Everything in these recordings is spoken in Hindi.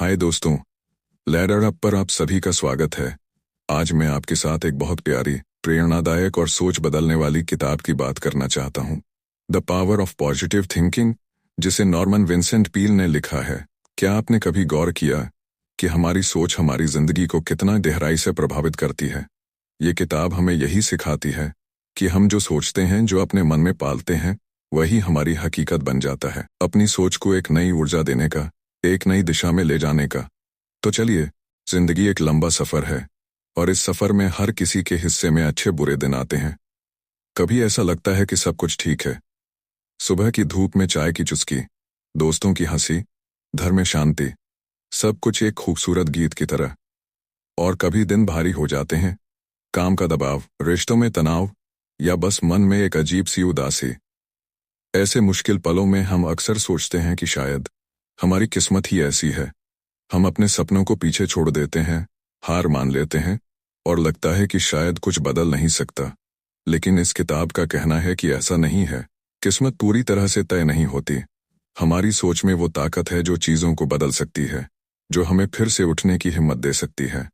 हाय दोस्तों, लैडर अप पर आप सभी का स्वागत है। आज मैं आपके साथ एक बहुत प्यारी, प्रेरणादायक और सोच बदलने वाली किताब की बात करना चाहता हूँ। The power of positive thinking, जिसे नॉर्मन विंसेंट पील ने लिखा है। क्या आपने कभी गौर किया कि हमारी सोच हमारी जिंदगी को कितना गहराई से प्रभावित करती है? ये किताब हमें यही सिखाती है कि हम जो सोचते हैं, जो अपने मन में पालते हैं, वही हमारी हकीकत बन जाता है। अपनी सोच को एक नई ऊर्जा देने का, एक नई दिशा में ले जाने का। तो चलिए, जिंदगी एक लंबा सफर है और इस सफर में हर किसी के हिस्से में अच्छे बुरे दिन आते हैं। कभी ऐसा लगता है कि सब कुछ ठीक है, सुबह की धूप में चाय की चुस्की, दोस्तों की हंसी, घर में शांति, सब कुछ एक खूबसूरत गीत की तरह। और कभी दिन भारी हो जाते हैं, काम का दबाव, रिश्तों में तनाव, या बस मन में एक अजीब सी उदासी। ऐसे मुश्किल पलों में हम अक्सर सोचते हैं कि शायद हमारी किस्मत ही ऐसी है। हम अपने सपनों को पीछे छोड़ देते हैं, हार मान लेते हैं और लगता है कि शायद कुछ बदल नहीं सकता। लेकिन इस किताब का कहना है कि ऐसा नहीं है। किस्मत पूरी तरह से तय नहीं होती। हमारी सोच में वो ताकत है जो चीज़ों को बदल सकती है, जो हमें फिर से उठने की हिम्मत दे सकती है।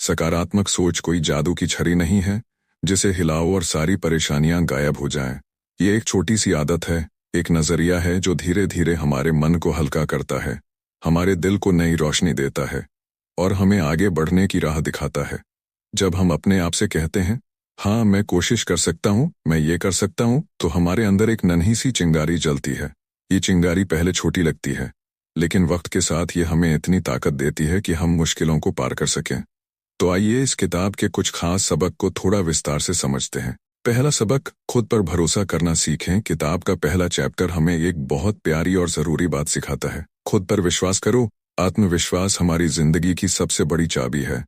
सकारात्मक सोच कोई जादू की छड़ी नहीं है जिसे हिलाओ और सारी परेशानियां गायब हो जाएं। ये एक छोटी सी आदत है, एक नजरिया है जो धीरे धीरे हमारे मन को हल्का करता है, हमारे दिल को नई रोशनी देता है और हमें आगे बढ़ने की राह दिखाता है। जब हम अपने आप से कहते हैं, हाँ मैं कोशिश कर सकता हूँ, मैं ये कर सकता हूँ, तो हमारे अंदर एक नन्ही सी चिंगारी जलती है। ये चिंगारी पहले छोटी लगती है, लेकिन वक्त के साथ ये हमें इतनी ताकत देती है कि हम मुश्किलों को पार कर सकें। तो आइए इस किताब के कुछ खास सबक को थोड़ा विस्तार से समझते हैं। पहला सबक, खुद पर भरोसा करना सीखें। किताब का पहला चैप्टर हमें एक बहुत प्यारी और जरूरी बात सिखाता है। खुद पर विश्वास करो। आत्मविश्वास हमारी जिंदगी की सबसे बड़ी चाबी है,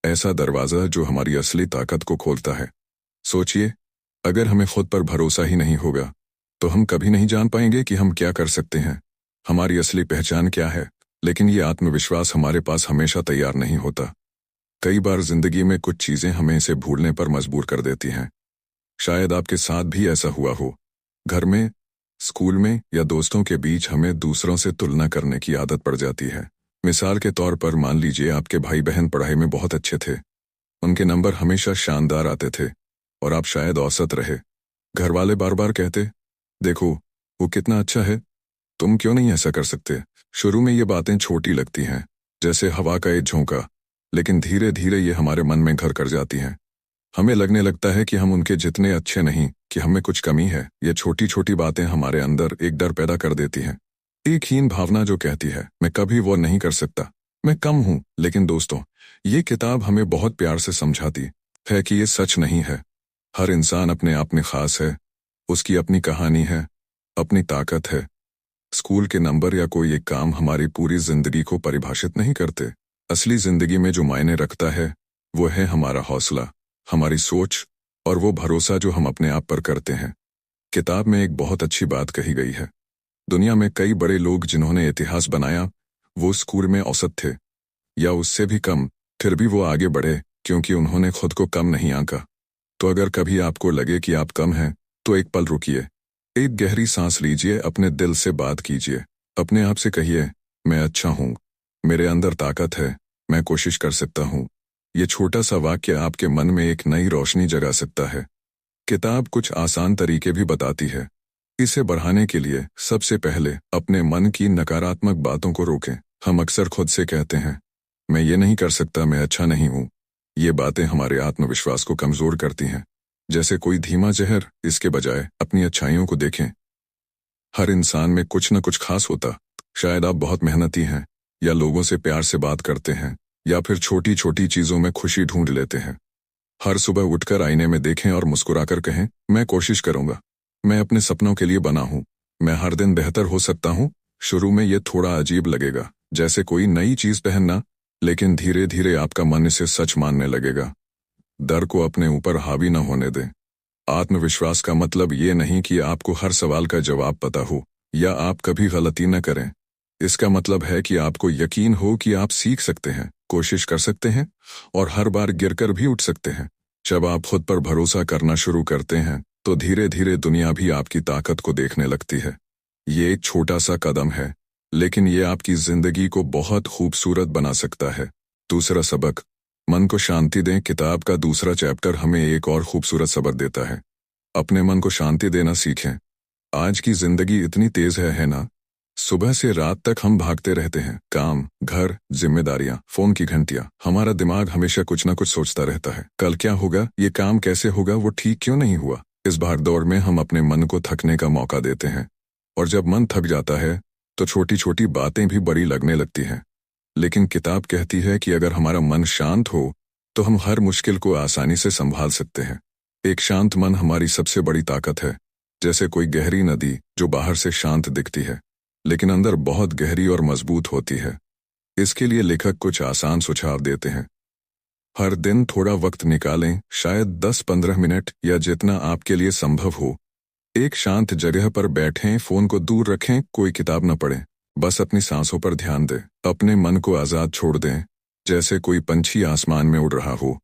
ऐसा दरवाजा जो हमारी असली ताकत को खोलता है। सोचिए, अगर हमें खुद पर भरोसा ही नहीं होगा तो हम कभी नहीं जान पाएंगे कि हम क्या कर सकते हैं, हमारी असली पहचान क्या है। लेकिन ये आत्मविश्वास हमारे पास हमेशा तैयार नहीं होता। कई बार जिंदगी में कुछ चीजें हमें इसे भूलने पर मजबूर कर देती हैं। शायद आपके साथ भी ऐसा हुआ हो। घर में, स्कूल में या दोस्तों के बीच हमें दूसरों से तुलना करने की आदत पड़ जाती है। मिसाल के तौर पर मान लीजिए आपके भाई बहन पढ़ाई में बहुत अच्छे थे, उनके नंबर हमेशा शानदार आते थे और आप शायद औसत रहे। घर वाले बार बार कहते, देखो वो कितना अच्छा है, तुम क्यों नहीं ऐसा कर सकते। शुरू में ये बातें छोटी लगती हैं, जैसे हवा का एक झोंका, लेकिन धीरे धीरे ये हमारे मन में घर कर जाती हैं। हमें लगने लगता है कि हम उनके जितने अच्छे नहीं, कि हमें कुछ कमी है। ये छोटी छोटी बातें हमारे अंदर एक डर पैदा कर देती हैं, एक हीन भावना जो कहती है मैं कभी वो नहीं कर सकता, मैं कम हूं। लेकिन दोस्तों, ये किताब हमें बहुत प्यार से समझाती है कि ये सच नहीं है। हर इंसान अपने आप में खास है, उसकी अपनी कहानी है, अपनी ताकत है। स्कूल के नंबर या कोई एक काम हमारी पूरी जिंदगी को परिभाषित नहीं करते। असली जिंदगी में जो मायने रखता है वो है हमारा हौसला, हमारी सोच और वो भरोसा जो हम अपने आप पर करते हैं। किताब में एक बहुत अच्छी बात कही गई है। दुनिया में कई बड़े लोग जिन्होंने इतिहास बनाया, वो स्कूल में औसत थे या उससे भी कम, फिर भी वो आगे बढ़े क्योंकि उन्होंने खुद को कम नहीं आंका। तो अगर कभी आपको लगे कि आप कम हैं, तो एक पल रुकिए, एक गहरी सांस लीजिए, अपने दिल से बात कीजिए, अपने आप से कहिए, मैं अच्छा हूँ, मेरे अंदर ताकत है, मैं कोशिश कर सकता हूँ। ये छोटा सा वाक्य आपके मन में एक नई रोशनी जगा सकता है। किताब कुछ आसान तरीके भी बताती है। इसे बढ़ाने के लिए सबसे पहले अपने मन की नकारात्मक बातों को रोकें। हम अक्सर खुद से कहते हैं, मैं ये नहीं कर सकता, मैं अच्छा नहीं हूँ। ये बातें हमारे आत्मविश्वास को कमजोर करती हैं, जैसे कोई धीमा जहर। इसके बजाय अपनी अच्छाइयों को देखें। हर इंसान में कुछ न कुछ खास होता। शायद आप बहुत मेहनती हैं, या लोगों से प्यार से बात करते हैं, या फिर छोटी छोटी चीजों में खुशी ढूंढ लेते हैं। हर सुबह उठकर आईने में देखें और मुस्कुराकर कहें, मैं कोशिश करूंगा, मैं अपने सपनों के लिए बना हूं, मैं हर दिन बेहतर हो सकता हूं। शुरू में ये थोड़ा अजीब लगेगा, जैसे कोई नई चीज पहनना, लेकिन धीरे धीरे आपका मन इसे सच मानने लगेगा। डर को अपने ऊपर हावी न होने दें। आत्मविश्वास का मतलब ये नहीं कि आपको हर सवाल का जवाब पता हो या आप कभी गलती न करें। इसका मतलब है कि आपको यकीन हो कि आप सीख सकते हैं, कोशिश कर सकते हैं और हर बार गिरकर भी उठ सकते हैं। जब आप खुद पर भरोसा करना शुरू करते हैं, तो धीरे धीरे दुनिया भी आपकी ताकत को देखने लगती है। ये एक छोटा सा कदम है, लेकिन ये आपकी जिंदगी को बहुत खूबसूरत बना सकता है। दूसरा सबक, मन को शांति दें। किताब का दूसरा चैप्टर हमें एक और खूबसूरत सबक देता है। अपने मन को शांति देना सीखें। आज की जिंदगी इतनी तेज है ना। सुबह से रात तक हम भागते रहते हैं, काम, घर, जिम्मेदारियां, फोन की घंटियां। हमारा दिमाग हमेशा कुछ ना कुछ सोचता रहता है। कल क्या होगा, ये काम कैसे होगा, वो ठीक क्यों नहीं हुआ। इस भागदौड़ में हम अपने मन को थकने का मौका देते हैं, और जब मन थक जाता है तो छोटी छोटी बातें भी बड़ी लगने लगती हैं। लेकिन किताब कहती है कि अगर हमारा मन शांत हो तो हम हर मुश्किल को आसानी से संभाल सकते हैं। एक शांत मन हमारी सबसे बड़ी ताकत है, जैसे कोई गहरी नदी जो बाहर से शांत दिखती है लेकिन अंदर बहुत गहरी और मजबूत होती है। इसके लिए लेखक कुछ आसान सुझाव देते हैं। हर दिन थोड़ा वक्त निकालें, शायद 10-15 मिनट या जितना आपके लिए संभव हो। एक शांत जगह पर बैठें, फोन को दूर रखें, कोई किताब न पढ़ें, बस अपनी सांसों पर ध्यान दें। अपने मन को आजाद छोड़ दें, जैसे कोई पंछी आसमान में उड़ रहा हो।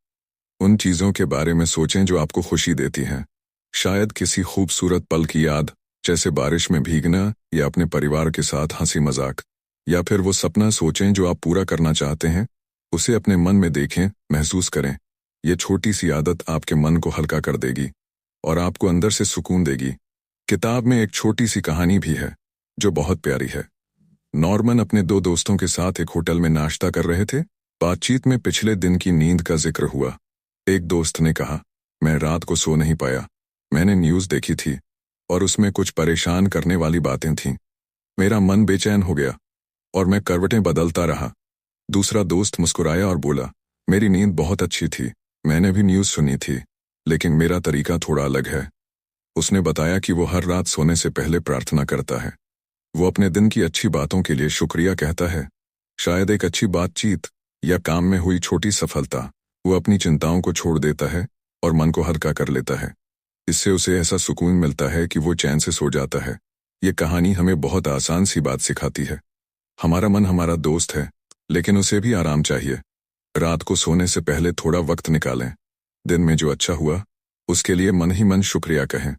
उन चीजों के बारे में सोचें जो आपको खुशी देती हैं। शायद किसी खूबसूरत पल की याद, जैसे बारिश में भीगना या अपने परिवार के साथ हंसी मजाक, या फिर वो सपना सोचें जो आप पूरा करना चाहते हैं। उसे अपने मन में देखें, महसूस करें। ये छोटी सी आदत आपके मन को हल्का कर देगी और आपको अंदर से सुकून देगी। किताब में एक छोटी सी कहानी भी है जो बहुत प्यारी है। नॉर्मन अपने दो दोस्तों के साथ एक होटल में नाश्ता कर रहे थे। बातचीत में पिछले दिन की नींद का जिक्र हुआ। एक दोस्त ने कहा, मैं रात को सो नहीं पाया। मैंने न्यूज़ देखी थी और उसमें कुछ परेशान करने वाली बातें थीं। मेरा मन बेचैन हो गया और मैं करवटें बदलता रहा। दूसरा दोस्त मुस्कुराया और बोला, मेरी नींद बहुत अच्छी थी। मैंने भी न्यूज़ सुनी थी, लेकिन मेरा तरीका थोड़ा अलग है। उसने बताया कि वो हर रात सोने से पहले प्रार्थना करता है। वो अपने दिन की अच्छी बातों के लिए शुक्रिया कहता है। शायद एक अच्छी बातचीत या काम में हुई छोटी सफलता, वो अपनी चिंताओं को छोड़ देता है और मन को हल्का कर लेता है। इससे उसे ऐसा सुकून मिलता है कि वो चैन से सो जाता है। ये कहानी हमें बहुत आसान सी बात सिखाती है। हमारा मन हमारा दोस्त है, लेकिन उसे भी आराम चाहिए। रात को सोने से पहले थोड़ा वक्त निकालें। दिन में जो अच्छा हुआ उसके लिए मन ही मन शुक्रिया कहें।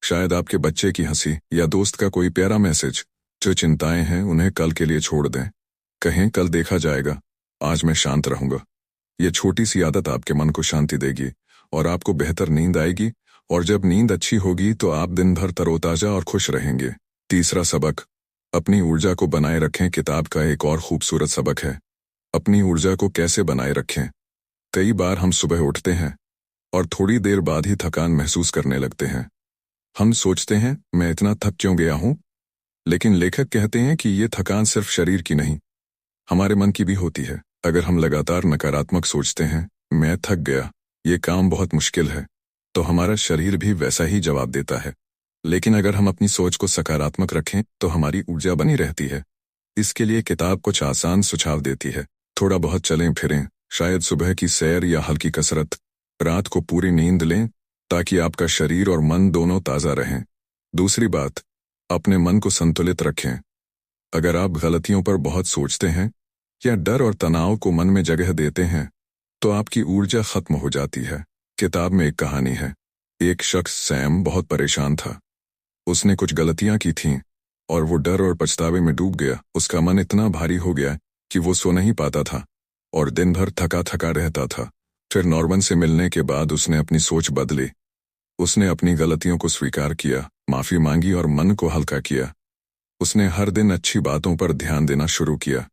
शायद आपके बच्चे की हंसी या दोस्त का कोई प्यारा मैसेज। जो चिंताएं हैं उन्हें कल के लिए छोड़ दें। कहें, कल देखा जाएगा, आज मैं शांत रहूंगा। ये छोटी सी आदत आपके मन को शांति देगी और आपको बेहतर नींद आएगी, और जब नींद अच्छी होगी तो आप दिन भर तरोताजा और खुश रहेंगे। तीसरा सबक, अपनी ऊर्जा को बनाए रखें। किताब का एक और खूबसूरत सबक है, अपनी ऊर्जा को कैसे बनाए रखें। कई बार हम सुबह उठते हैं और थोड़ी देर बाद ही थकान महसूस करने लगते हैं। हम सोचते हैं, मैं इतना थक क्यों गया हूं। लेकिन लेखक कहते हैं कि ये थकान सिर्फ शरीर की नहीं, हमारे मन की भी होती है। अगर हम लगातार नकारात्मक सोचते हैं, मैं थक गया, ये काम बहुत मुश्किल है, तो हमारा शरीर भी वैसा ही जवाब देता है। लेकिन अगर हम अपनी सोच को सकारात्मक रखें तो हमारी ऊर्जा बनी रहती है। इसके लिए किताब कुछ आसान सुझाव देती है। थोड़ा बहुत चलें फिरें, शायद सुबह की सैर या हल्की कसरत। रात को पूरी नींद लें ताकि आपका शरीर और मन दोनों ताज़ा रहें। दूसरी बात, अपने मन को संतुलित रखें। अगर आप गलतियों पर बहुत सोचते हैं या डर और तनाव को मन में जगह देते हैं तो आपकी ऊर्जा खत्म हो जाती है। किताब में एक कहानी है। एक शख्स, सैम, बहुत परेशान था। उसने कुछ गलतियां की थीं और वो डर और पछतावे में डूब गया। उसका मन इतना भारी हो गया कि वो सो नहीं पाता था और दिन भर थका थका रहता था। फिर नॉर्मन से मिलने के बाद उसने अपनी सोच बदली। उसने अपनी गलतियों को स्वीकार किया, माफी मांगी और मन को हल्का किया। उसने हर दिन अच्छी बातों पर ध्यान देना शुरू किया।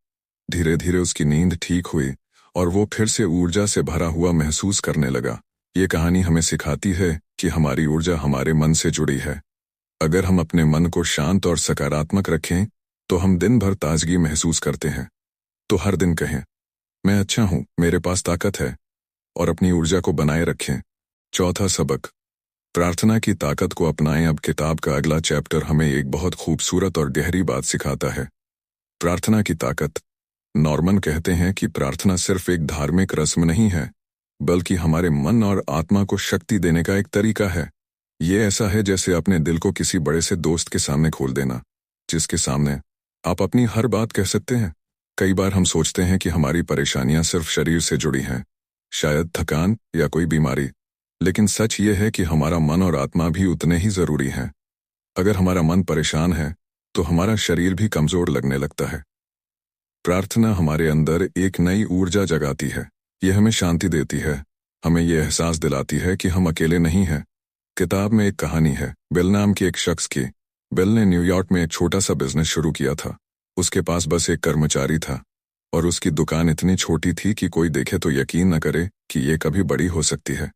धीरे धीरे उसकी नींद ठीक हुई और वो फिर से ऊर्जा से भरा हुआ महसूस करने लगा। ये कहानी हमें सिखाती है कि हमारी ऊर्जा हमारे मन से जुड़ी है। अगर हम अपने मन को शांत और सकारात्मक रखें तो हम दिन भर ताजगी महसूस करते हैं। तो हर दिन कहें, मैं अच्छा हूं, मेरे पास ताकत है, और अपनी ऊर्जा को बनाए रखें। चौथा सबक, प्रार्थना की ताकत को अपनाएं। अब किताब का अगला चैप्टर हमें एक बहुत खूबसूरत और गहरी बात सिखाता है, प्रार्थना की ताकत। नॉर्मन कहते हैं कि प्रार्थना सिर्फ एक धार्मिक रस्म नहीं है, बल्कि हमारे मन और आत्मा को शक्ति देने का एक तरीका है। ये ऐसा है जैसे अपने दिल को किसी बड़े से दोस्त के सामने खोल देना, जिसके सामने आप अपनी हर बात कह सकते हैं। कई बार हम सोचते हैं कि हमारी परेशानियां सिर्फ शरीर से जुड़ी हैं, शायद थकान या कोई बीमारी, लेकिन सच ये है कि हमारा मन और आत्मा भी उतने ही जरूरी हैं। अगर हमारा मन परेशान है तो हमारा शरीर भी कमजोर लगने लगता है। प्रार्थना हमारे अंदर एक नई ऊर्जा जगाती है। यह हमें शांति देती है, हमें यह एहसास दिलाती है कि हम अकेले नहीं हैं। किताब में एक कहानी है बिल नाम के एक शख्स की। बिल ने न्यूयॉर्क में एक छोटा सा बिजनेस शुरू किया था। उसके पास बस एक कर्मचारी था और उसकी दुकान इतनी छोटी थी कि कोई देखे तो यकीन न करे कि ये कभी बड़ी हो सकती है।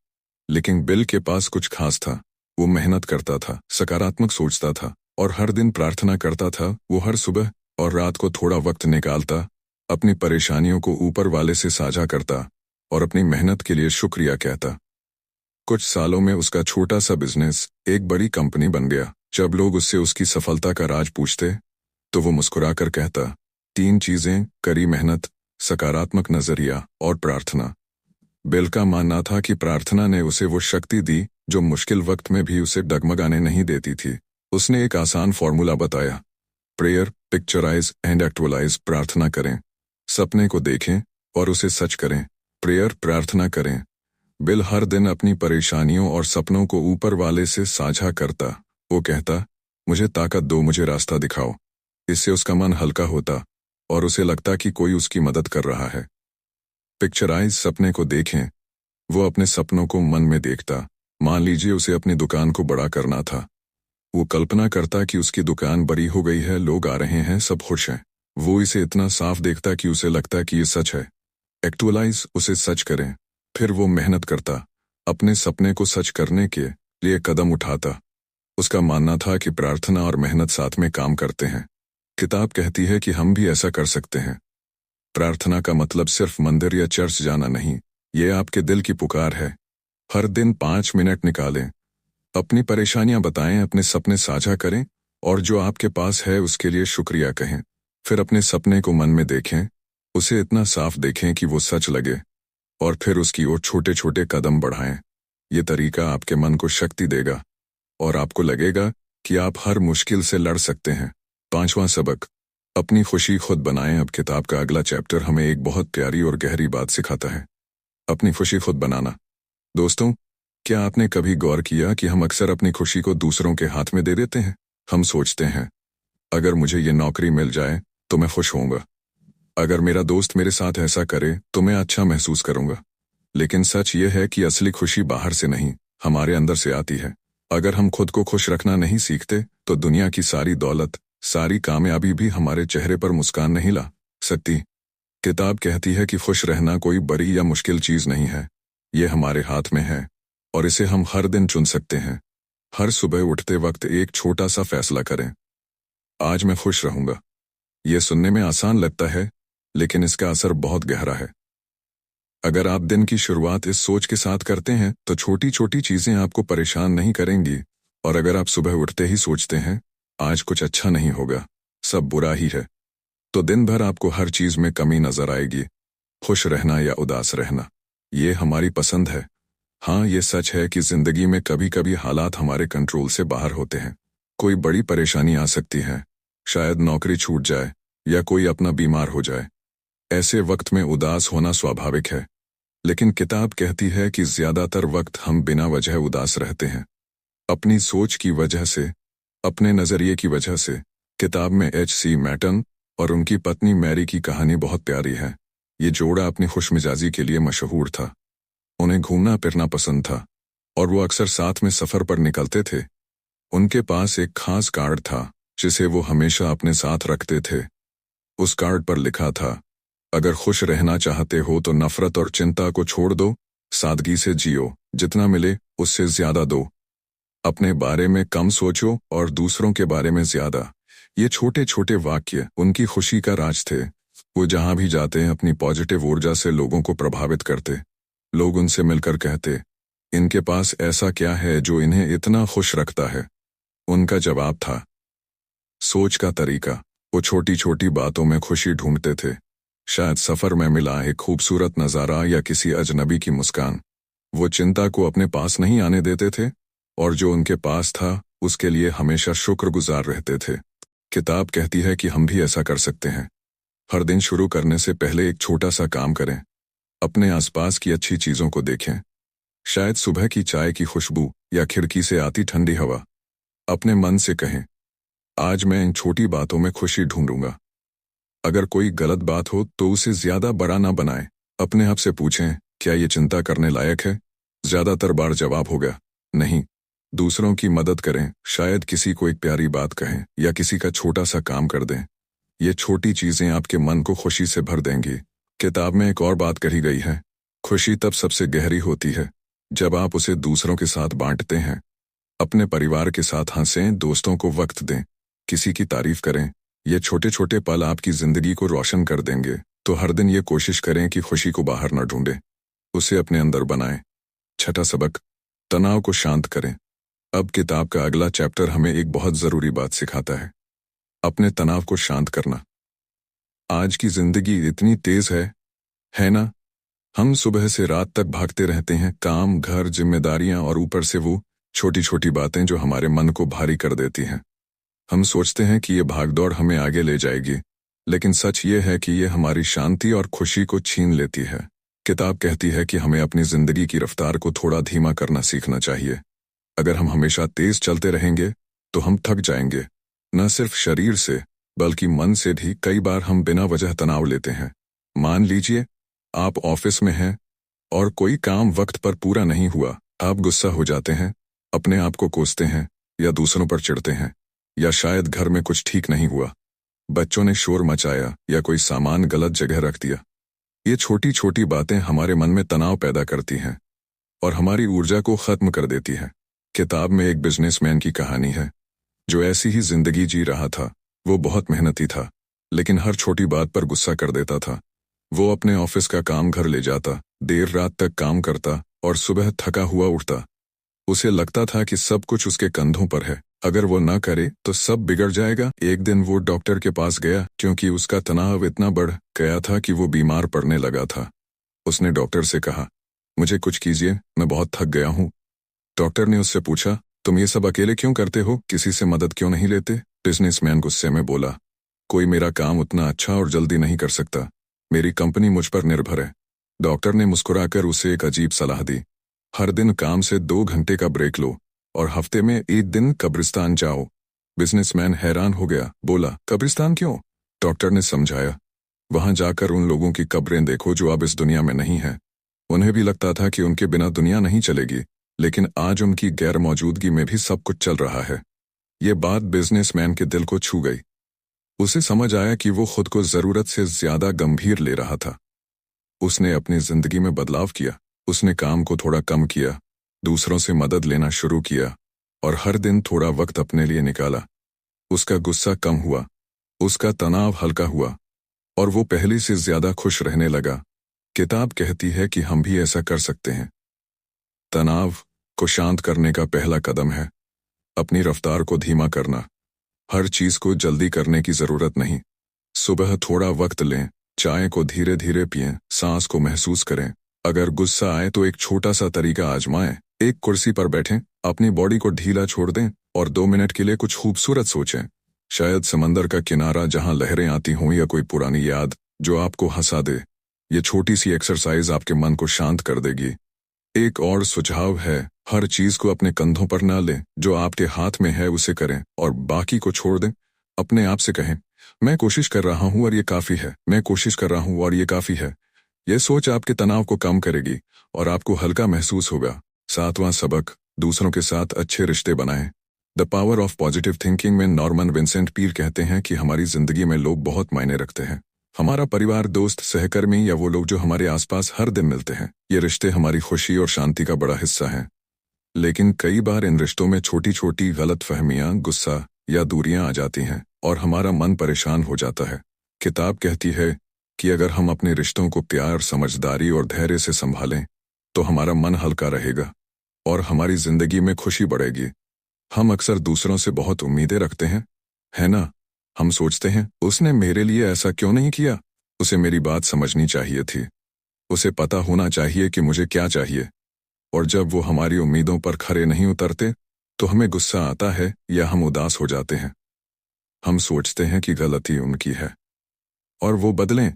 लेकिन बिल के पास कुछ खास था। वो मेहनत करता था, सकारात्मक सोचता था और हर दिन प्रार्थना करता था। वो हर सुबह और रात को थोड़ा वक्त निकालता, अपनी परेशानियों को ऊपर वाले से साझा करता और अपनी मेहनत के लिए शुक्रिया कहता। कुछ सालों में उसका छोटा सा बिजनेस एक बड़ी कंपनी बन गया। जब लोग उससे उसकी सफलता का राज पूछते तो वो मुस्कुराकर कहता, 3 चीजें, कड़ी मेहनत, सकारात्मक नजरिया और प्रार्थना। बिल का मानना था कि प्रार्थना ने उसे वो शक्ति दी जो मुश्किल वक्त में भी उसे डगमगाने नहीं देती थी। उसने एक आसान फॉर्मूला बताया, प्रेयर, पिक्चराइज एंड एक्चुअलाइज। प्रार्थना करें, सपने को देखें और उसे सच करें। प्रेयर, प्रार्थना करें। बिल हर दिन अपनी परेशानियों और सपनों को ऊपर वाले से साझा करता। वो कहता, मुझे ताकत दो, मुझे रास्ता दिखाओ। इससे उसका मन हल्का होता और उसे लगता कि कोई उसकी मदद कर रहा है। पिक्चराइज, सपने को देखें। वो अपने सपनों को मन में देखता। मान लीजिए उसे अपनी दुकान को बड़ा करना था। वो कल्पना करता कि उसकी दुकान बड़ी हो गई है, लोग आ रहे हैं, सब खुश हैं। वो इसे इतना साफ देखता कि उसे लगता कि ये सच है। एक्चुअलाइज, उसे सच करें। फिर वो मेहनत करता, अपने सपने को सच करने के लिए कदम उठाता। उसका मानना था कि प्रार्थना और मेहनत साथ में काम करते हैं। किताब कहती है कि हम भी ऐसा कर सकते हैं। प्रार्थना का मतलब सिर्फ मंदिर या चर्च जाना नहीं, ये आपके दिल की पुकार है। हर दिन 5 मिनट निकालें, अपनी परेशानियां बताएं, अपने सपने साझा करें और जो आपके पास है उसके लिए शुक्रिया कहें। फिर अपने सपने को मन में देखें, उसे इतना साफ देखें कि वो सच लगे और फिर उसकी ओर छोटे छोटे कदम बढ़ाएं। ये तरीका आपके मन को शक्ति देगा और आपको लगेगा कि आप हर मुश्किल से लड़ सकते हैं। 5वां सबक, अपनी खुशी खुद बनाएं। अब किताब का अगला चैप्टर हमें एक बहुत प्यारी और गहरी बात सिखाता है, अपनी खुशी खुद बनाना। दोस्तों, क्या आपने कभी गौर किया कि हम अक्सर अपनी खुशी को दूसरों के हाथ में दे देते हैं? हम सोचते हैं, अगर मुझे ये नौकरी मिल जाए तो मैं खुश होऊंगा, अगर मेरा दोस्त मेरे साथ ऐसा करे तो मैं अच्छा महसूस करूंगा। लेकिन सच ये है कि असली खुशी बाहर से नहीं, हमारे अंदर से आती है। अगर हम खुद को खुश रखना नहीं सीखते तो दुनिया की सारी दौलत, सारी कामयाबी भी हमारे चेहरे पर मुस्कान नहीं ला सकती। किताब कहती है कि खुश रहना कोई बड़ी या मुश्किल चीज नहीं है, ये हमारे हाथ में है और इसे हम हर दिन चुन सकते हैं। हर सुबह उठते वक्त एक छोटा सा फैसला करें, आज मैं खुश रहूंगा। ये सुनने में आसान लगता है, लेकिन इसका असर बहुत गहरा है। अगर आप दिन की शुरुआत इस सोच के साथ करते हैं तो छोटी छोटी चीजें आपको परेशान नहीं करेंगी। और अगर आप सुबह उठते ही सोचते हैं, आज कुछ अच्छा नहीं होगा, सब बुरा ही है, तो दिन भर आपको हर चीज में कमी नजर आएगी। खुश रहना या उदास रहना, ये हमारी पसंद है। हाँ, ये सच है कि जिंदगी में कभी कभी हालात हमारे कंट्रोल से बाहर होते हैं। कोई बड़ी परेशानी आ सकती है, शायद नौकरी छूट जाए या कोई अपना बीमार हो जाए। ऐसे वक्त में उदास होना स्वाभाविक है। लेकिन किताब कहती है कि ज्यादातर वक्त हम बिना वजह उदास रहते हैं, अपनी सोच की वजह से, अपने नजरिए की वजह से। किताब में H.C. मैटन और उनकी पत्नी मैरी की कहानी बहुत प्यारी है। ये जोड़ा अपनी खुशमिजाजी के लिए मशहूर था। उन्हें घूमना फिरना पसंद था और वो अक्सर साथ में सफर पर निकलते थे। उनके पास एक खास कार्ड था जिसे वो हमेशा अपने साथ रखते थे। उस कार्ड पर लिखा था, अगर खुश रहना चाहते हो तो नफरत और चिंता को छोड़ दो, सादगी से जियो, जितना मिले उससे ज्यादा दो, अपने बारे में कम सोचो और दूसरों के बारे में ज्यादा। ये छोटे छोटे वाक्य उनकी खुशी का राज थे। वो जहां भी जाते अपनी पॉजिटिव ऊर्जा से लोगों को प्रभावित करते। लोग उनसे मिलकर कहते, इनके पास ऐसा क्या है जो इन्हें इतना खुश रखता है? उनका जवाब था, सोच का तरीका। वो छोटी छोटी बातों में खुशी ढूंढते थे, शायद सफर में मिला एक खूबसूरत नज़ारा या किसी अजनबी की मुस्कान। वो चिंता को अपने पास नहीं आने देते थे और जो उनके पास था उसके लिए हमेशा शुक्रगुजार रहते थे। किताब कहती है कि हम भी ऐसा कर सकते हैं। हर दिन शुरू करने से पहले एक छोटा सा काम करें, अपने आसपास की अच्छी चीजों को देखें, शायद सुबह की चाय की खुशबू या खिड़की से आती ठंडी हवा। अपने मन से कहें, आज मैं इन छोटी बातों में खुशी ढूंढूंगा। अगर कोई गलत बात हो तो उसे ज्यादा बड़ा ना बनाएं। अपने आप से पूछें, क्या ये चिंता करने लायक है? ज्यादातर बार जवाब होगा नहीं। दूसरों की मदद करें, शायद किसी को एक प्यारी बात कहें या किसी का छोटा सा काम कर दें। ये छोटी चीजें आपके मन को खुशी से भर देंगी। किताब में एक और बात कही गई है, खुशी तब सबसे गहरी होती है जब आप उसे दूसरों के साथ बांटते हैं। अपने परिवार के साथ हंसें, दोस्तों को वक्त दें, किसी की तारीफ करें। ये छोटे छोटे पल आपकी जिंदगी को रोशन कर देंगे। तो हर दिन ये कोशिश करें कि खुशी को बाहर न ढूंढें, उसे अपने अंदर बनाएं। छठा सबक, तनाव को शांत करें। अब किताब का अगला चैप्टर हमें एक बहुत जरूरी बात सिखाता है, अपने तनाव को शांत करना। आज की जिंदगी इतनी तेज है ना? हम सुबह से रात तक भागते रहते हैं, काम, घर, जिम्मेदारियां और ऊपर से वो छोटी छोटी बातें जो हमारे मन को भारी कर देती हैं। हम सोचते हैं कि ये भागदौड़ हमें आगे ले जाएगी, लेकिन सच ये है कि ये हमारी शांति और खुशी को छीन लेती है। किताब कहती है कि हमें अपनी जिंदगी की रफ्तार को थोड़ा धीमा करना सीखना चाहिए। अगर हम हमेशा तेज चलते रहेंगे तो हम थक जाएंगे, न सिर्फ शरीर से बल्कि मन से भी। कई बार हम बिना वजह तनाव लेते हैं। मान लीजिए आप ऑफिस में हैं और कोई काम वक्त पर पूरा नहीं हुआ। आप गुस्सा हो जाते हैं, अपने आप को कोसते हैं या दूसरों पर चिढ़ते हैं, या शायद घर में कुछ ठीक नहीं हुआ, बच्चों ने शोर मचाया या कोई सामान गलत जगह रख दिया। ये छोटी छोटी बातें हमारे मन में तनाव पैदा करती हैं और हमारी ऊर्जा को खत्म कर देती हैं। किताब में एक बिजनेसमैन की कहानी है जो ऐसी ही जिंदगी जी रहा था। वो बहुत मेहनती था, लेकिन हर छोटी बात पर गुस्सा कर देता था। वो अपने ऑफिस का काम घर ले जाता, देर रात तक काम करता और सुबह थका हुआ उठता। उसे लगता था कि सब कुछ उसके कंधों पर है, अगर वो ना करे तो सब बिगड़ जाएगा। एक दिन वो डॉक्टर के पास गया क्योंकि उसका तनाव इतना बढ़ गया था कि वो बीमार पड़ने लगा था। उसने डॉक्टर से कहा, मुझे कुछ कीजिए, मैं बहुत थक गया हूँ। डॉक्टर ने उससे पूछा, तुम ये सब अकेले क्यों करते हो, किसी से मदद क्यों नहीं लेते? बिजनेसमैन गुस्से में बोला, कोई मेरा काम उतना अच्छा और जल्दी नहीं कर सकता, मेरी कंपनी मुझ पर निर्भर है। डॉक्टर ने मुस्कुराकर उसे एक अजीब सलाह दी, हर दिन काम से 2 घंटे का ब्रेक लो और हफ्ते में 1 दिन कब्रिस्तान जाओ। बिजनेसमैन हैरान हो गया, बोला, कब्रिस्तान क्यों? डॉक्टर ने समझाया, वहां जाकर उन लोगों की कब्रें देखो जो अब इस दुनिया में नहीं है। उन्हें भी लगता था कि उनके बिना दुनिया नहीं चलेगी, लेकिन आज उनकी गैर मौजूदगी में भी सब कुछ चल रहा है। ये बात बिजनेसमैन के दिल को छू गई। उसे समझ आया कि वो खुद को जरूरत से ज्यादा गंभीर ले रहा था। उसने अपनी जिंदगी में बदलाव किया। उसने काम को थोड़ा कम किया, दूसरों से मदद लेना शुरू किया और हर दिन थोड़ा वक्त अपने लिए निकाला। उसका गुस्सा कम हुआ, उसका तनाव हल्का हुआ और वो पहले से ज्यादा खुश रहने लगा। किताब कहती है कि हम भी ऐसा कर सकते हैं। तनाव को शांत करने का पहला कदम है अपनी रफ्तार को धीमा करना। हर चीज को जल्दी करने की जरूरत नहीं। सुबह थोड़ा वक्त लें, चाय को धीरे धीरे पिएं, सांस को महसूस करें। अगर गुस्सा आए तो एक छोटा सा तरीका आजमाएं। एक कुर्सी पर बैठें, अपनी बॉडी को ढीला छोड़ दें और 2 मिनट के लिए कुछ खूबसूरत सोचें। शायद समंदर का किनारा जहां लहरें आती हों या कोई पुरानी याद जो आपको हंसा दे। ये छोटी सी एक्सरसाइज आपके मन को शांत कर देगी। एक और सुझाव है, हर चीज को अपने कंधों पर ना लें। जो आपके हाथ में है उसे करें और बाकी को छोड़ दें। अपने आप से कहें, मैं कोशिश कर रहा हूं और ये काफी है, मैं कोशिश कर रहा हूं और ये काफी है। यह सोच आपके तनाव को कम करेगी और आपको हल्का महसूस होगा। 7वां सबक, दूसरों के साथ अच्छे रिश्ते बनाएं। The power of positive thinking में नॉर्मन विंसेंट पीर कहते हैं कि हमारी जिंदगी में लोग बहुत मायने रखते हैं। हमारा परिवार, दोस्त, सहकर्मी या वो लोग जो हमारे आसपास हर दिन मिलते हैं। ये रिश्ते हमारी खुशी और शांति का बड़ा हिस्सा हैं। लेकिन कई बार इन रिश्तों में छोटी छोटी गलतफहमियां, गुस्सा या दूरियां आ जाती हैं और हमारा मन परेशान हो जाता है। किताब कहती है कि अगर हम अपने रिश्तों को प्यार, समझदारी और धैर्य से संभालें तो हमारा मन हल्का रहेगा और हमारी जिंदगी में खुशी बढ़ेगी। हम अक्सर दूसरों से बहुत उम्मीदें रखते हैं, है ना? हम सोचते हैं, उसने मेरे लिए ऐसा क्यों नहीं किया, उसे मेरी बात समझनी चाहिए थी, उसे पता होना चाहिए कि मुझे क्या चाहिए। और जब वो हमारी उम्मीदों पर खरे नहीं उतरते तो हमें गुस्सा आता है या हम उदास हो जाते हैं। हम सोचते हैं कि गलती उनकी है और वो बदलें।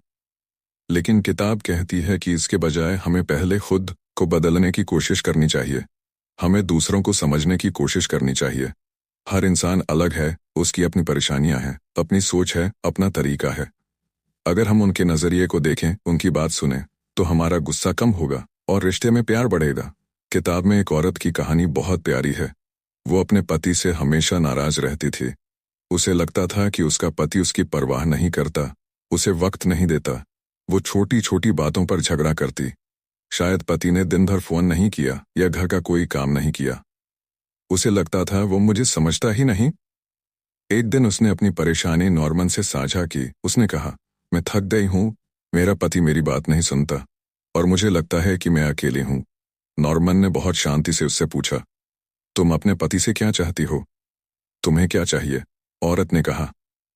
लेकिन किताब कहती है कि इसके बजाय हमें पहले खुद को बदलने की कोशिश करनी चाहिए। हमें दूसरों को समझने की कोशिश करनी चाहिए। हर इंसान अलग है, उसकी अपनी परेशानियां हैं, अपनी सोच है, अपना तरीका है। अगर हम उनके नजरिए को देखें, उनकी बात सुने, तो हमारा गुस्सा कम होगा और रिश्ते में प्यार बढ़ेगा। किताब में एक औरत की कहानी बहुत प्यारी है। वो अपने पति से हमेशा नाराज रहती थी। उसे लगता था कि उसका पति उसकी परवाह नहीं करता, उसे वक्त नहीं देता। वो छोटी छोटी बातों पर झगड़ा करती। शायद पति ने दिन भर फोन नहीं किया या घर का कोई काम नहीं किया। उसे लगता था वो मुझे समझता ही नहीं। एक दिन उसने अपनी परेशानी नॉर्मन से साझा की। उसने कहा, मैं थक गई हूँ, मेरा पति मेरी बात नहीं सुनता और मुझे लगता है कि मैं अकेली हूँ। नॉर्मन ने बहुत शांति से उससे पूछा, तुम अपने पति से क्या चाहती हो? तुम्हें क्या चाहिए? औरत ने कहा,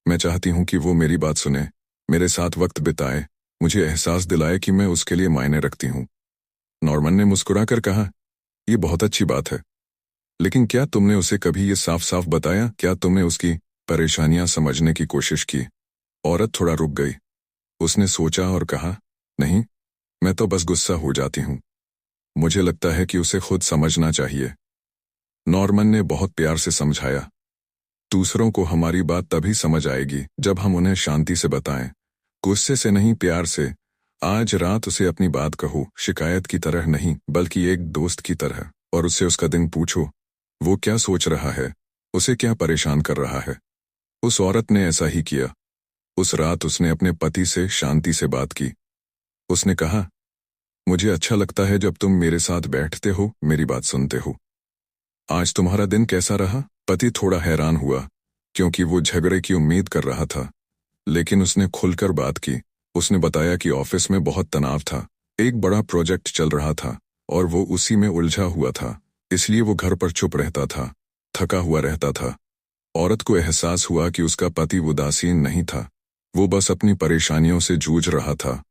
मैं चाहती हूँ कि वो मेरी बात सुने, मेरे साथ वक्त बिताए, मुझे एहसास दिलाए कि मैं उसके लिए मायने रखती हूँ। नॉर्मन ने मुस्कुराकर कहा, ये बहुत अच्छी बात है, लेकिन क्या तुमने उसे कभी ये साफ साफ बताया? क्या तुमने उसकी परेशानियां समझने की कोशिश की? औरत थोड़ा रुक गई। उसने सोचा और कहा, नहीं, मैं तो बस गुस्सा हो जाती हूँ। मुझे लगता है कि उसे खुद समझना चाहिए। नॉर्मन ने बहुत प्यार से समझाया, दूसरों को हमारी बात तभी समझ आएगी जब हम उन्हें शांति से बताएं, गुस्से से नहीं, प्यार से। आज रात उसे अपनी बात कहो, शिकायत की तरह नहीं बल्कि एक दोस्त की तरह, और उससे उसका दिन पूछो, वो क्या सोच रहा है, उसे क्या परेशान कर रहा है। उस औरत ने ऐसा ही किया। उस रात उसने अपने पति से शांति से बात की। उसने कहा, मुझे अच्छा लगता है जब तुम मेरे साथ बैठते हो, मेरी बात सुनते हो। आज तुम्हारा दिन कैसा रहा? पति थोड़ा हैरान हुआ, क्योंकि वो झगड़े की उम्मीद कर रहा था, लेकिन उसने खुलकर बात की। उसने बताया कि ऑफिस में बहुत तनाव था, एक बड़ा प्रोजेक्ट चल रहा था और वो उसी में उलझा हुआ था, इसलिए वो घर पर चुप रहता था, थका हुआ रहता था। औरत को एहसास हुआ कि उसका पति उदासीन नहीं था, वो बस अपनी परेशानियों से जूझ रहा था।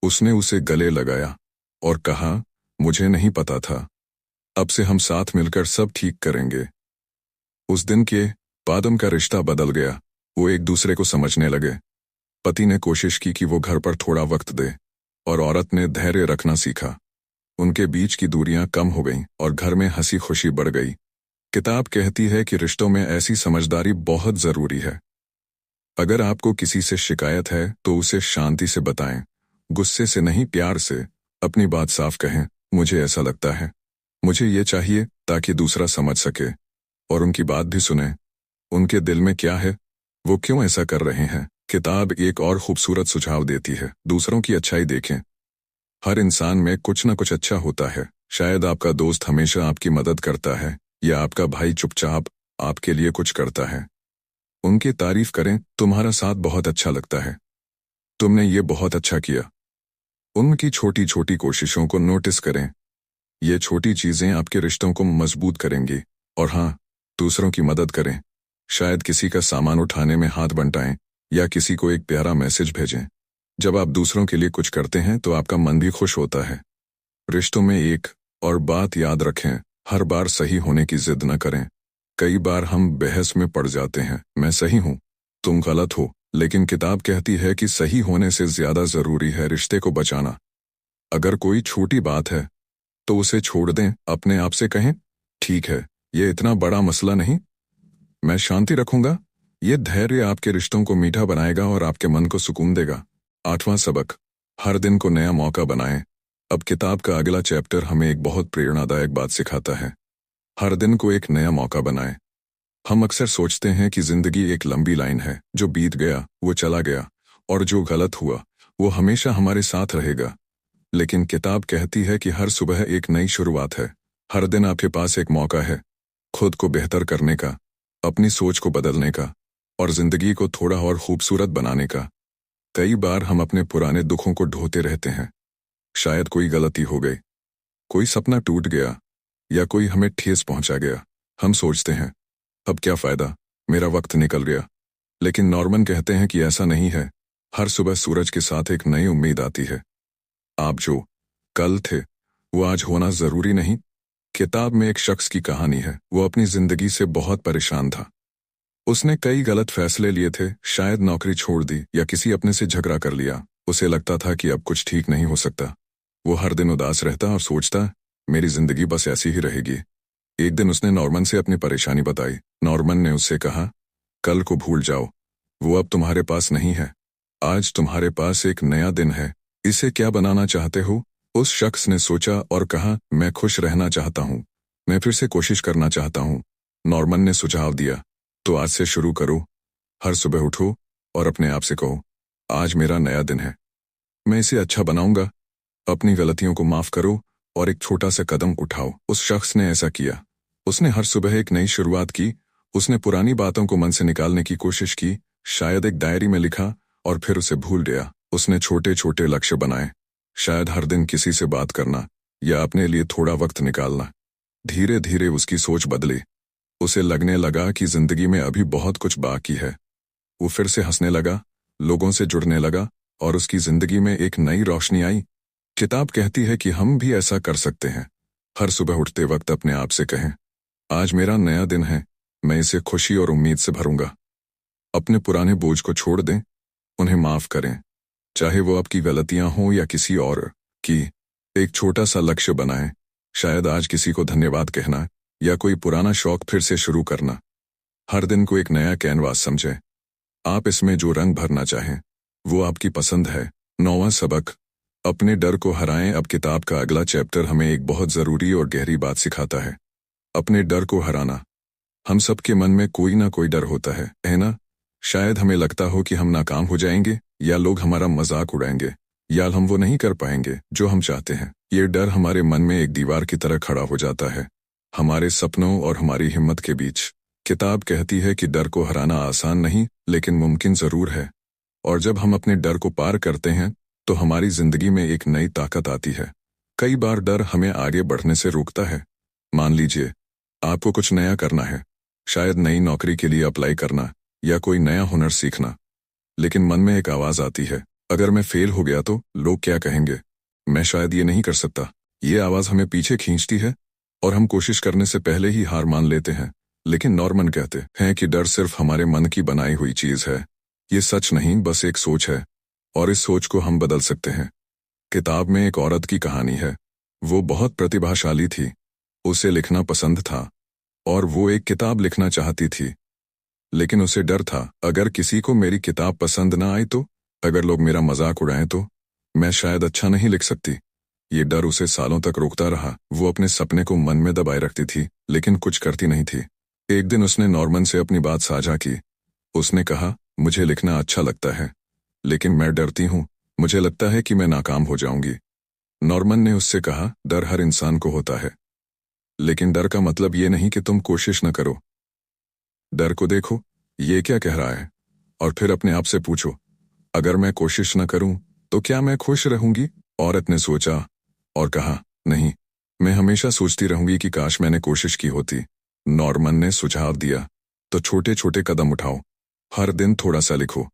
उसने उसे गले लगाया और कहा, मुझे नहीं पता था, अब से हम साथ मिलकर सब ठीक करेंगे। उस दिन के बाद उनका रिश्ता बदल गया। वो एक दूसरे को समझने लगे। पति ने कोशिश की कि वो घर पर थोड़ा वक्त दे और औरत ने धैर्य रखना सीखा। उनके बीच की दूरियां कम हो गईं और घर में हंसी खुशी बढ़ गई। किताब कहती है कि रिश्तों में ऐसी समझदारी बहुत जरूरी है। अगर आपको किसी से शिकायत है तो उसे शांति से बताएं, गुस्से से नहीं, प्यार से। अपनी बात साफ कहें, मुझे ऐसा लगता है, मुझे ये चाहिए, ताकि दूसरा समझ सके और उनकी बात भी सुने। उनके दिल में क्या है, वो क्यों ऐसा कर रहे हैं। किताब एक और खूबसूरत सुझाव देती है, दूसरों की अच्छाई देखें। हर इंसान में कुछ न कुछ अच्छा होता है। शायद आपका दोस्त हमेशा आपकी मदद करता है या आपका भाई चुपचाप आपके लिए कुछ करता है। उनकी तारीफ करें, तुम्हारा साथ बहुत अच्छा लगता है, तुमने ये बहुत अच्छा किया। उनकी छोटी छोटी कोशिशों को नोटिस करें। ये छोटी चीजें आपके रिश्तों को मजबूत करेंगी। और हाँ, दूसरों की मदद करें। शायद किसी का सामान उठाने में हाथ बंटाएं या किसी को एक प्यारा मैसेज भेजें। जब आप दूसरों के लिए कुछ करते हैं तो आपका मन भी खुश होता है। रिश्तों में एक और बात याद रखें, हर बार सही होने की जिद न करें। कई बार हम बहस में पड़ जाते हैं, मैं सही हूं, तुम गलत हो, लेकिन किताब कहती है कि सही होने से ज्यादा जरूरी है रिश्ते को बचाना। अगर कोई छोटी बात है तो उसे छोड़ दें, अपने आप से कहें, ठीक है, ये इतना बड़ा मसला नहीं, मैं शांति रखूंगा। ये धैर्य आपके रिश्तों को मीठा बनाएगा और आपके मन को सुकून देगा। 8वां सबक, हर दिन को नया मौका बनाएं। अब किताब का अगला चैप्टर हमें एक बहुत प्रेरणादायक बात सिखाता है। हर दिन को एक नया मौका बनाएं। हम अक्सर सोचते हैं कि जिंदगी एक लंबी लाइन है, जो बीत गया वो चला गया और जो गलत हुआ वो हमेशा हमारे साथ रहेगा। लेकिन किताब कहती है कि हर सुबह एक नई शुरुआत है। हर दिन आपके पास एक मौका है, खुद को बेहतर करने का, अपनी सोच को बदलने का और जिंदगी को थोड़ा और खूबसूरत बनाने का। कई बार हम अपने पुराने दुखों को ढोते रहते हैं। शायद कोई गलती हो गई, कोई सपना टूट गया या कोई हमें ठेस पहुंचा गया। हम सोचते हैं, अब क्या फायदा, मेरा वक्त निकल गया। लेकिन नॉर्मन कहते हैं कि ऐसा नहीं है। हर सुबह सूरज के साथ एक नई उम्मीद आती है। आप जो कल थे वो आज होना जरूरी नहीं। किताब में एक शख्स की कहानी है। वो अपनी जिंदगी से बहुत परेशान था। उसने कई गलत फैसले लिए थे, शायद नौकरी छोड़ दी या किसी अपने से झगड़ा कर लिया। उसे लगता था कि अब कुछ ठीक नहीं हो सकता। वो हर दिन उदास रहता और सोचता, मेरी जिंदगी बस ऐसी ही रहेगी। एक दिन उसने नॉर्मन से अपनी परेशानी बताई। नॉर्मन ने उससे कहा, कल को भूल जाओ, वो अब तुम्हारे पास नहीं है। आज तुम्हारे पास एक नया दिन है, इसे क्या बनाना चाहते हो? उस शख्स ने सोचा और कहा, मैं खुश रहना चाहता हूँ, मैं फिर से कोशिश करना चाहता हूँ। नॉर्मन ने सुझाव दिया, तो आज से शुरू करो। हर सुबह उठो और अपने आप से कहो, आज मेरा नया दिन है, मैं इसे अच्छा बनाऊंगा। अपनी गलतियों को माफ करो और एक छोटा सा कदम उठाओ। उस शख्स ने ऐसा किया। उसने हर सुबह एक नई शुरुआत की। उसने पुरानी बातों को मन से निकालने की कोशिश की, शायद एक डायरी में लिखा और फिर उसे भूल गया। उसने छोटे छोटे लक्ष्य बनाए, शायद हर दिन किसी से बात करना या अपने लिए थोड़ा वक्त निकालना। धीरे धीरे उसकी सोच बदली। उसे लगने लगा कि जिंदगी में अभी बहुत कुछ बाकी है। वो फिर से हंसने लगा, लोगों से जुड़ने लगा और उसकी जिंदगी में एक नई रोशनी आई। किताब कहती है कि हम भी ऐसा कर सकते हैं। हर सुबह उठते वक्त अपने आप से कहें, आज मेरा नया दिन है, मैं इसे खुशी और उम्मीद से भरूंगा। अपने पुराने बोझ को छोड़ दें, उन्हें माफ करें, चाहे वो आपकी गलतियां हों या किसी और की। एक छोटा सा लक्ष्य बनाएं, शायद आज किसी को धन्यवाद कहना या कोई पुराना शौक फिर से शुरू करना। हर दिन को एक नया कैनवास समझें। आप इसमें जो रंग भरना चाहें वो आपकी पसंद है। 9वां सबक, अपने डर को हराएं। अब किताब का अगला चैप्टर हमें एक बहुत ज़रूरी और गहरी बात सिखाता है, अपने डर को हराना। हम सबके मन में कोई ना कोई डर होता है ना? शायद हमें लगता हो कि हम नाकाम हो जाएंगे, या लोग हमारा मजाक उड़ाएंगे, या हम वो नहीं कर पाएंगे जो हम चाहते हैं। ये डर हमारे मन में एक दीवार की तरह खड़ा हो जाता है, हमारे सपनों और हमारी हिम्मत के बीच। किताब कहती है कि डर को हराना आसान नहीं, लेकिन मुमकिन ज़रूर है। और जब हम अपने डर को पार करते हैं तो हमारी जिंदगी में एक नई ताकत आती है। कई बार डर हमें आगे बढ़ने से रोकता है। मान लीजिए आपको कुछ नया करना है, शायद नई नौकरी के लिए अप्लाई करना या कोई नया हुनर सीखना। लेकिन मन में एक आवाज़ आती है, अगर मैं फेल हो गया तो लोग क्या कहेंगे, मैं शायद ये नहीं कर सकता। ये आवाज़ हमें पीछे खींचती है और हम कोशिश करने से पहले ही हार मान लेते हैं। लेकिन नॉर्मन कहते हैं कि डर सिर्फ हमारे मन की बनाई हुई चीज़ है। ये सच नहीं, बस एक सोच है, और इस सोच को हम बदल सकते हैं। किताब में एक औरत की कहानी है। वो बहुत प्रतिभाशाली थी, उसे लिखना पसंद था और वो एक किताब लिखना चाहती थी। लेकिन उसे डर था, अगर किसी को मेरी किताब पसंद ना आई तो, अगर लोग मेरा मजाक उड़ाएं तो, मैं शायद अच्छा नहीं लिख सकती। ये डर उसे सालों तक रोकता रहा। वो अपने सपने को मन में दबाए रखती थी, लेकिन कुछ करती नहीं थी। एक दिन उसने नॉर्मन से अपनी बात साझा की। उसने कहा, मुझे लिखना अच्छा लगता है, लेकिन मैं डरती हूँ, मुझे लगता है कि मैं नाकाम हो जाऊंगी। नॉर्मन ने उससे कहा, डर हर इंसान को होता है, लेकिन डर का मतलब ये नहीं कि तुम कोशिश न करो। डर को देखो, ये क्या कह रहा है, और फिर अपने आप से पूछो, अगर मैं कोशिश न करूं तो क्या मैं खुश रहूंगी? औरत ने सोचा और कहा, नहीं, मैं हमेशा सोचती रहूंगी कि काश मैंने कोशिश की होती। नॉर्मन ने सुझाव दिया, तो छोटे छोटे कदम उठाओ, हर दिन थोड़ा सा लिखो।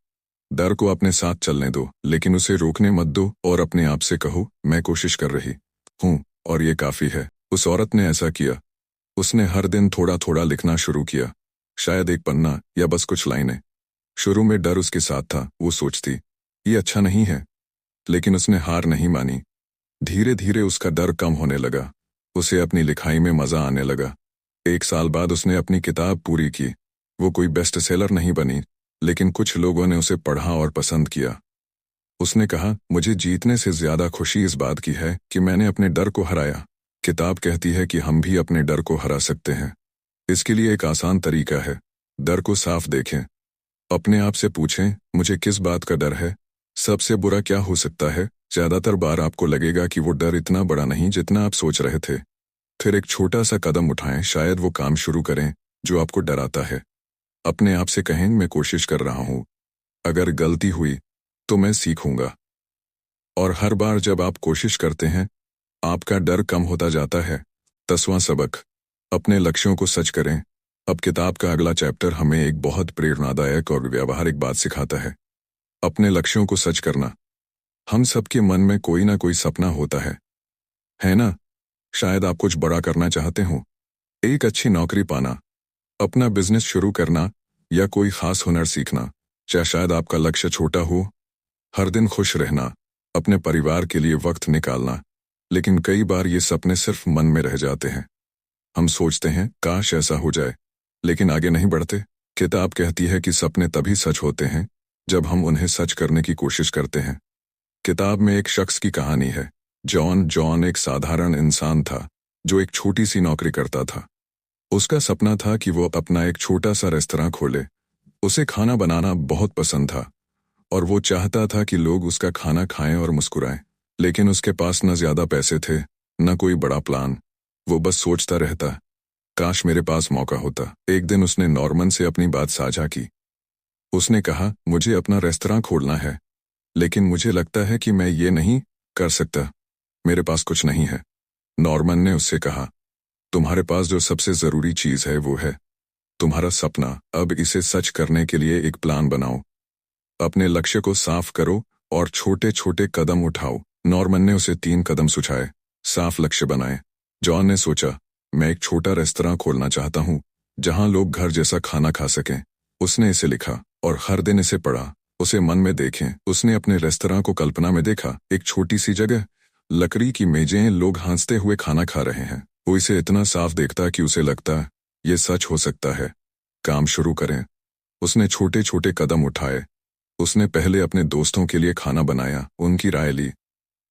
डर को अपने साथ चलने दो, लेकिन उसे रोकने मत दो, और अपने आप से कहो, मैं कोशिश कर रही हूँ और ये काफी है। उस औरत ने ऐसा किया। उसने हर दिन थोड़ा थोड़ा लिखना शुरू किया, शायद एक पन्ना या बस कुछ लाइनें। शुरू में डर उसके साथ था, वो सोचती ये अच्छा नहीं है, लेकिन उसने हार नहीं मानी। धीरे धीरे उसका डर कम होने लगा, उसे अपनी लिखाई में मजा आने लगा। 1 साल बाद उसने अपनी किताब पूरी की। वो कोई बेस्ट सेलर नहीं बनी, लेकिन कुछ लोगों ने उसे पढ़ा और पसंद किया। उसने कहा, मुझे जीतने से ज्यादा खुशी इस बात की है कि मैंने अपने डर को हराया। किताब कहती है कि हम भी अपने डर को हरा सकते हैं। इसके लिए एक आसान तरीका है, डर को साफ देखें। अपने आप से पूछें, मुझे किस बात का डर है? सबसे बुरा क्या हो सकता है? ज्यादातर बार आपको लगेगा कि वो डर इतना बड़ा नहीं जितना आप सोच रहे थे। फिर एक छोटा सा कदम उठाएं, शायद वो काम शुरू करें जो आपको डराता है। अपने आप से कहें, मैं कोशिश कर रहा हूँ, अगर गलती हुई तो मैं सीखूंगा। और हर बार जब आप कोशिश करते हैं, आपका डर कम होता जाता है। 10वां सबक, अपने लक्ष्यों को सच करें। अब किताब का अगला चैप्टर हमें एक बहुत प्रेरणादायक और व्यावहारिक बात सिखाता है, अपने लक्ष्यों को सच करना। हम सबके मन में कोई ना कोई सपना होता है ना? शायद आप कुछ बड़ा करना चाहते हो, एक अच्छी नौकरी पाना, अपना बिजनेस शुरू करना, या कोई खास हुनर सीखना। या शायद आपका लक्ष्य छोटा हो, हर दिन खुश रहना, अपने परिवार के लिए वक्त निकालना। लेकिन कई बार ये सपने सिर्फ मन में रह जाते हैं। हम सोचते हैं काश ऐसा हो जाए, लेकिन आगे नहीं बढ़ते। किताब कहती है कि सपने तभी सच होते हैं जब हम उन्हें सच करने की कोशिश करते हैं। किताब में एक शख्स की कहानी है। जॉन एक साधारण इंसान था जो एक छोटी सी नौकरी करता था। उसका सपना था कि वो अपना एक छोटा सा रेस्तरां खोले। उसे खाना बनाना बहुत पसंद था और वो चाहता था कि लोग उसका खाना खाएं और मुस्कुराएं। लेकिन उसके पास न ज्यादा पैसे थे, न कोई बड़ा प्लान। वो बस सोचता रहता, काश मेरे पास मौका होता। एक दिन उसने नॉर्मन से अपनी बात साझा की। उसने कहा, मुझे अपना रेस्तरां खोलना है, लेकिन मुझे लगता है कि मैं ये नहीं कर सकता। मेरे पास कुछ नहीं है। नॉर्मन ने उससे कहा, तुम्हारे पास जो सबसे जरूरी चीज है वो है तुम्हारा सपना। अब इसे सच करने के लिए एक प्लान बनाओ। अपने लक्ष्य को साफ करो और छोटे छोटे कदम उठाओ। नॉर्मन ने उसे 3 कदम सुझाए। साफ लक्ष्य बनाए। जॉन ने सोचा, मैं एक छोटा रेस्तरां खोलना चाहता हूँ जहां लोग घर जैसा खाना खा सकें। उसने इसे लिखा और हर दिन इसे पढ़ा। उसे मन में देखें। उसने अपने रेस्तरां को कल्पना में देखा, एक छोटी सी जगह, लकड़ी की मेजें, लोग हंसते हुए खाना खा रहे हैं। वो इसे इतना साफ देखता कि उसे लगता, ये सच हो सकता है। काम शुरू करें। उसने छोटे छोटे कदम उठाए। उसने पहले अपने दोस्तों के लिए खाना बनाया, उनकी राय ली।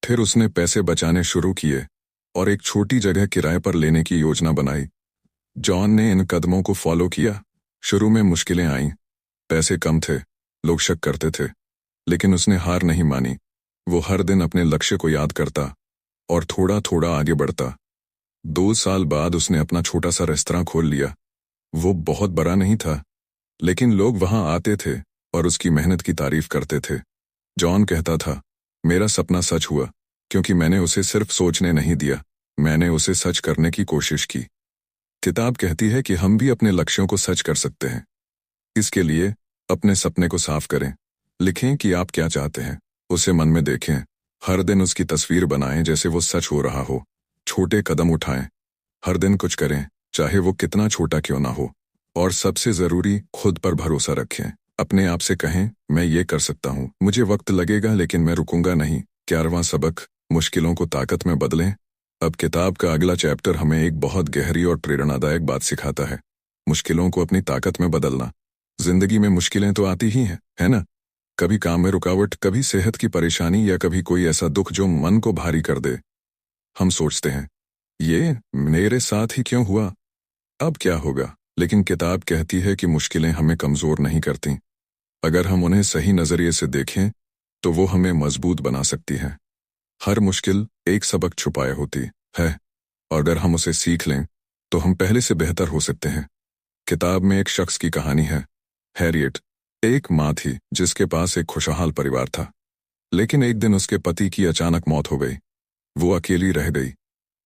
फिर उसने पैसे बचाने शुरू किए और एक छोटी जगह किराए पर लेने की योजना बनाई। जॉन ने इन कदमों को फॉलो किया। शुरू में मुश्किलें आईं। पैसे कम थे, लोग शक करते थे, लेकिन उसने हार नहीं मानी। वो हर दिन अपने लक्ष्य को याद करता और थोड़ा थोड़ा आगे बढ़ता। 2 साल बाद उसने अपना छोटा सा रेस्तरां खोल लिया। वो बहुत बड़ा नहीं था, लेकिन लोग वहां आते थे और उसकी मेहनत की तारीफ करते थे। जॉन कहता था, मेरा सपना सच हुआ क्योंकि मैंने उसे सिर्फ सोचने नहीं दिया, मैंने उसे सच करने की कोशिश की। किताब कहती है कि हम भी अपने लक्ष्यों को सच कर सकते हैं। इसके लिए अपने सपने को साफ करें। लिखें कि आप क्या चाहते हैं। उसे मन में देखें। हर दिन उसकी तस्वीर बनाएं जैसे वो सच हो रहा हो। छोटे कदम उठाएं। हर दिन कुछ करें, चाहे वो कितना छोटा क्यों ना हो। और सबसे जरूरी, खुद पर भरोसा रखें। अपने आप से कहें, मैं ये कर सकता हूँ। मुझे वक्त लगेगा लेकिन मैं रुकूंगा नहीं। 11वां सबक, मुश्किलों को ताकत में बदलें। अब किताब का अगला चैप्टर हमें एक बहुत गहरी और प्रेरणादायक बात सिखाता है। मुश्किलों को अपनी ताकत में बदलना। जिंदगी में मुश्किलें तो आती ही हैं, है ना? कभी काम में रुकावट, कभी सेहत की परेशानी, या कभी कोई ऐसा दुख जो मन को भारी कर दे। हम सोचते हैं, ये मेरे साथ ही क्यों हुआ, अब क्या होगा? लेकिन किताब कहती है कि मुश्किलें हमें कमजोर नहीं करती। अगर हम उन्हें सही नजरिए से देखें तो वो हमें मजबूत बना सकती हैं। हर मुश्किल एक सबक छुपाए होती है, और अगर हम उसे सीख लें तो हम पहले से बेहतर हो सकते हैं। किताब में एक शख्स की कहानी है, हैरियट। एक माँ थी जिसके पास एक खुशहाल परिवार था, लेकिन एक दिन उसके पति की अचानक मौत हो गई। वो अकेली रह गई,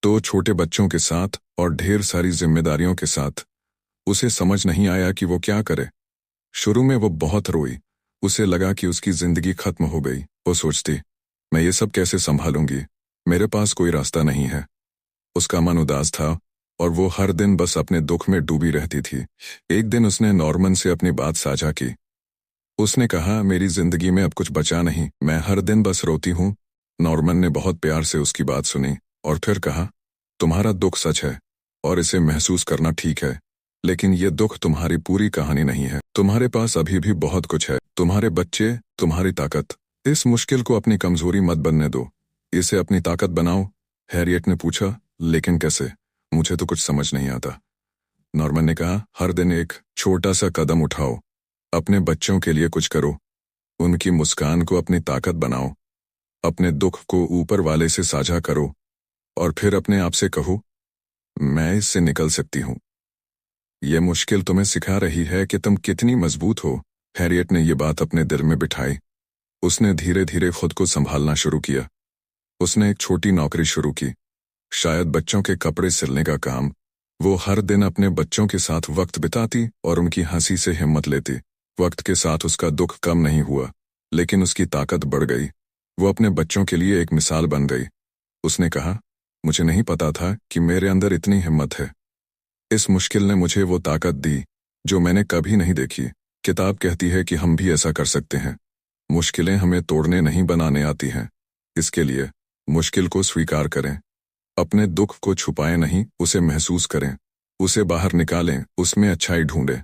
2 छोटे बच्चों के साथ और ढेर सारी जिम्मेदारियों के साथ। उसे समझ नहीं आया कि वो क्या करे। शुरू में वो बहुत रोई। उसे लगा कि उसकी जिंदगी खत्म हो गई। वो सोचती, मैं ये सब कैसे संभालूंगी, मेरे पास कोई रास्ता नहीं है। उसका मन उदास था और वो हर दिन बस अपने दुख में डूबी रहती थी। एक दिन उसने नॉर्मन से अपनी बात साझा की। उसने कहा, मेरी जिंदगी में अब कुछ बचा नहीं, मैं हर दिन बस रोती हूँ। नॉर्मन ने बहुत प्यार से उसकी बात सुनी और फिर कहा, तुम्हारा दुख सच है और इसे महसूस करना ठीक है, लेकिन ये दुख तुम्हारी पूरी कहानी नहीं है। तुम्हारे पास अभी भी बहुत कुछ है, तुम्हारे बच्चे, तुम्हारी ताकत। इस मुश्किल को अपनी कमजोरी मत बनने दो, इसे अपनी ताकत बनाओ। हैरियट ने पूछा, लेकिन कैसे? मुझे तो कुछ समझ नहीं आता। नॉर्मन ने कहा, हर दिन एक छोटा सा कदम उठाओ, अपने बच्चों के लिए कुछ करो, उनकी मुस्कान को अपनी ताकत बनाओ, अपने दुख को ऊपर वाले से साझा करो और फिर अपने आप से कहो, मैं इससे निकल सकती हूँ। यह मुश्किल तुम्हें सिखा रही है कि तुम कितनी मजबूत हो। हैरियट ने यह बात अपने दिल में बिठाई। उसने धीरे धीरे खुद को संभालना शुरू किया। उसने एक छोटी नौकरी शुरू की, शायद बच्चों के कपड़े सिलने का काम। वो हर दिन अपने बच्चों के साथ वक्त बिताती और उनकी हंसी से हिम्मत लेती। वक्त के साथ उसका दुख कम नहीं हुआ, लेकिन उसकी ताकत बढ़ गई। वो अपने बच्चों के लिए एक मिसाल बन गई। उसने कहा, मुझे नहीं पता था कि मेरे अंदर इतनी हिम्मत है। इस मुश्किल ने मुझे वो ताकत दी जो मैंने कभी नहीं देखी। किताब कहती है कि हम भी ऐसा कर सकते हैं। मुश्किलें हमें तोड़ने नहीं, बनाने आती हैं। इसके लिए मुश्किल को स्वीकार करें, अपने दुख को छुपाएं नहीं, उसे महसूस करें उसे बाहर निकालें, उसमें अच्छाई ढूंढें।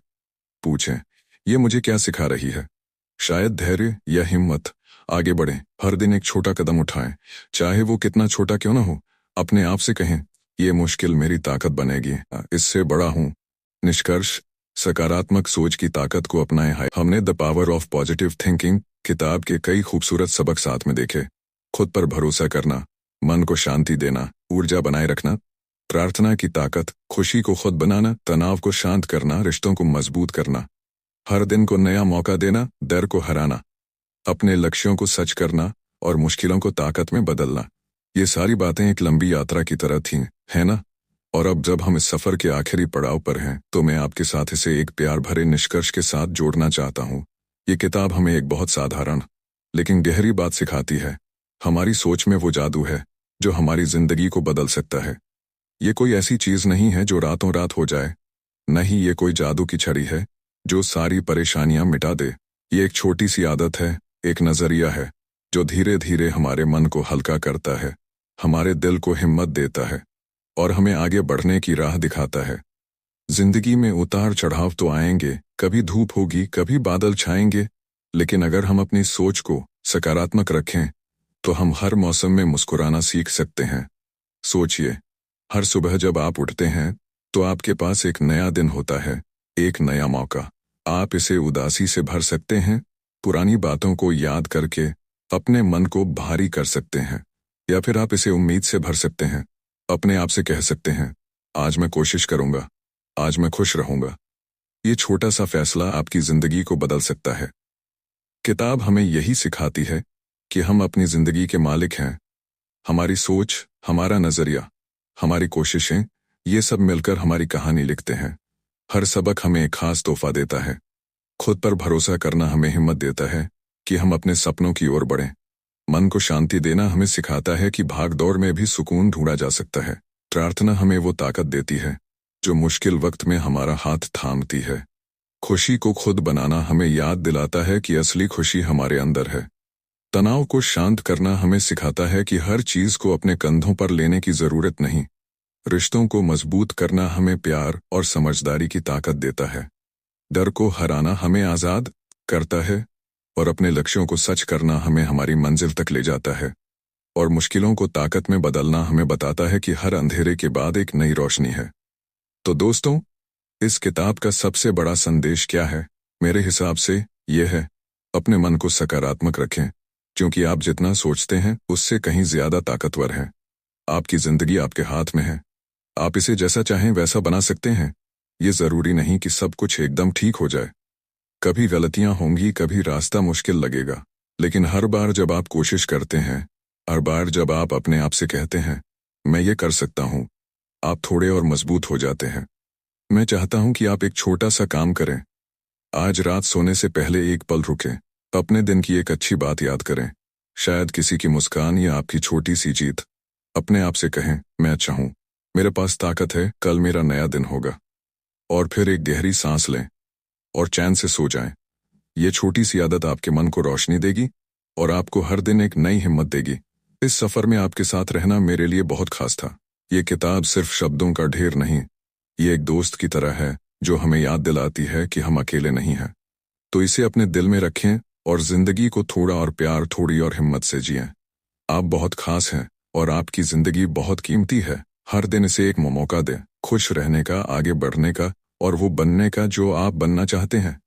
पूछें, ये मुझे क्या सिखा रही है? शायद धैर्य या हिम्मत। आगे बढ़ें, हर दिन एक छोटा कदम उठाएं, चाहे वो कितना छोटा क्यों ना हो। अपने आप से कहें, ये मुश्किल मेरी ताकत बनेगी, इससे बड़ा हूं। निष्कर्ष, सकारात्मक सोच की ताकत को अपनाएं। हमने the power of positive thinking किताब के कई खूबसूरत सबक साथ में देखे। खुद पर भरोसा करना, मन को शांति देना, ऊर्जा बनाए रखना, प्रार्थना की ताकत, खुशी को खुद बनाना, तनाव को शांत करना, रिश्तों को मजबूत करना, हर दिन को नया मौका देना, डर को हराना, अपने लक्ष्यों को सच करना और मुश्किलों को ताकत में बदलना। ये सारी बातें एक लंबी यात्रा की तरह थीं, है ना? और अब जब हम इस सफर के आखिरी पड़ाव पर हैं, तो मैं आपके साथ इसे एक प्यार भरे निष्कर्ष के साथ जोड़ना चाहता हूँ। ये किताब हमें एक बहुत साधारण लेकिन गहरी बात सिखाती है। हमारी सोच में वो जादू है जो हमारी जिंदगी को बदल सकता है। ये कोई ऐसी चीज नहीं है जो रातों रात हो जाए, नहीं, ये कोई जादू की छड़ी है जो सारी परेशानियां मिटा दे। ये एक छोटी सी आदत है, एक नजरिया है जो धीरे धीरे हमारे मन को हल्का करता है, हमारे दिल को हिम्मत देता है और हमें आगे बढ़ने की राह दिखाता है। जिंदगी में उतार चढ़ाव तो आएंगे, कभी धूप होगी, कभी बादल छाएंगे, लेकिन अगर हम अपनी सोच को सकारात्मक रखें तो हम हर मौसम में मुस्कुराना सीख सकते हैं। सोचिए, हर सुबह जब आप उठते हैं तो आपके पास एक नया दिन होता है, एक नया मौका। आप इसे उदासी से भर सकते हैं, पुरानी बातों को याद करके अपने मन को भारी कर सकते हैं, या फिर आप इसे उम्मीद से भर सकते हैं। अपने आप से कह सकते हैं, आज मैं कोशिश करूंगा, आज मैं खुश रहूंगा। ये छोटा सा फैसला आपकी जिंदगी को बदल सकता है। किताब हमें यही सिखाती है कि हम अपनी जिंदगी के मालिक हैं। हमारी सोच, हमारा नजरिया, हमारी कोशिशें, ये सब मिलकर हमारी कहानी लिखते हैं। हर सबक हमें एक खास तोहफा देता है। खुद पर भरोसा करना हमें हिम्मत देता है कि हम अपने सपनों की ओर बढ़ें। मन को शांति देना हमें सिखाता है कि भागदौड़ में भी सुकून ढूंढा जा सकता है। प्रार्थना हमें वो ताकत देती है जो मुश्किल वक्त में हमारा हाथ थामती है। खुशी को खुद बनाना हमें याद दिलाता है कि असली खुशी हमारे अंदर है। तनाव को शांत करना हमें सिखाता है कि हर चीज को अपने कंधों पर लेने की जरूरत नहीं। रिश्तों को मजबूत करना हमें प्यार और समझदारी की ताकत देता है। डर को हराना हमें आजाद करता है और अपने लक्ष्यों को सच करना हमें हमारी मंजिल तक ले जाता है। और मुश्किलों को ताकत में बदलना हमें बताता है कि हर अंधेरे के बाद एक नई रोशनी है। तो दोस्तों, इस किताब का सबसे बड़ा संदेश क्या है? मेरे हिसाब से यह है, अपने मन को सकारात्मक रखें, क्योंकि आप जितना सोचते हैं उससे कहीं ज्यादा ताकतवर हैं। आपकी जिंदगी आपके हाथ में है। आप इसे जैसा चाहें वैसा बना सकते हैं। ये जरूरी नहीं कि सब कुछ एकदम ठीक हो जाए। कभी गलतियां होंगी, कभी रास्ता मुश्किल लगेगा, लेकिन हर बार जब आप कोशिश करते हैं, हर बार जब आप अपने आप से कहते हैं, मैं ये कर सकता हूं, आप थोड़े और मजबूत हो जाते हैं। मैं चाहता हूं कि आप एक छोटा सा काम करें। आज रात सोने से पहले एक पल रुकें, अपने दिन की एक अच्छी बात याद करें, शायद किसी की मुस्कान या आपकी छोटी सी जीत। अपने आप से कहें, मैं अच्छा हूं, मेरे पास ताकत है, कल मेरा नया दिन होगा। और फिर एक गहरी सांस लें और चैन से सो जाएं। ये छोटी सी आदत आपके मन को रोशनी देगी और आपको हर दिन एक नई हिम्मत देगी। इस सफर में आपके साथ रहना मेरे लिए बहुत खास था। ये किताब सिर्फ शब्दों का ढेर नहीं, ये एक दोस्त की तरह है जो हमें याद दिलाती है कि हम अकेले नहीं हैं। तो इसे अपने दिल में रखें और जिंदगी को थोड़ा और प्यार, थोड़ी और हिम्मत से जिएं। आप बहुत खास हैं और आपकी जिंदगी बहुत कीमती है। हर दिन इसे एक मौका दें, खुश रहने का, आगे बढ़ने का और वो बनने का जो आप बनना चाहते हैं।